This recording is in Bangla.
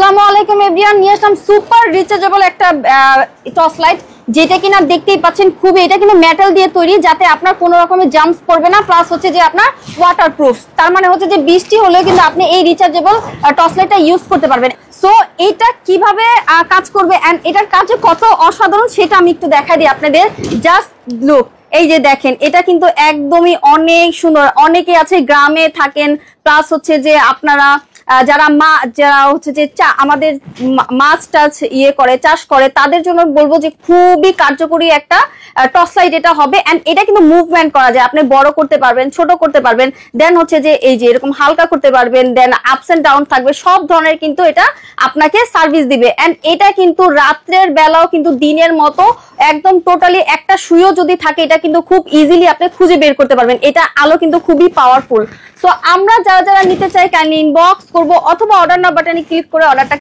আসসালামু আলাইকুম এভরিওয়ান, নিয়ে আসলাম সুপার রিচার্জেবল একটা টর্চ লাইট, যেটা কিনা দেখতেই পাচ্ছেন খুবই, এটা কিন্তু মেটাল দিয়ে তৈরি, যাতে আপনার কোনো রকমের জাম্পস পড়বে না, প্লাস হচ্ছে যে আপনার ওয়াটারপ্রুফ। তার মানে হচ্ছে যে বৃষ্টি হলেও কিন্তু আপনি এই রিচার্জেবল টর্চ লাইটটা ইউজ করতে পারবেন। সো এটা কিভাবে কাজ করবে এন্ড এটার কাজে কত অসাধারণ সেটা আমি একটু দেখাই দিই আপনাদের। জাস্ট লুক, এই যে দেখেন, এটা কিন্তু একদমই অনেক সুন্দর। অনেকে আছে গ্রামে থাকেন, প্লাস হচ্ছে যে আপনারা যারা হচ্ছে যে আমাদের মাছ টাছ করে চাষ করে, তাদের জন্য বলবো যে খুবই কার্যকরী একটা টর্চ লাইট এটা হবে। এন্ড এটা কিন্তু মুভমেন্ট করা যায়, আপনি বড় করতে পারবেন, ছোট করতে পারবেন, দেন হচ্ছে যে এই যে এরকম হালকা করতে পারবেন, দেন আপস এন্ড ডাউন থাকবে, সব ধরনের কিন্তু এটা আপনাকে সার্ভিস দিবে। এন্ড এটা কিন্তু রাত্রের বেলাও কিন্তু দিনের মতো একদম টোটালি একটা সুইও যদি থাকে, এটা কিন্তু খুব ইজিলি আপনি খুঁজে বের করতে পারবেন। এটা আলো কিন্তু খুবই পাওয়ারফুল। সো আমরা যারা যারা নিতে চাই কাইন্ডলি ইনবক্স করবো অথবা অর্ডার নাও বাটনে ক্লিক করে অর্ডারটা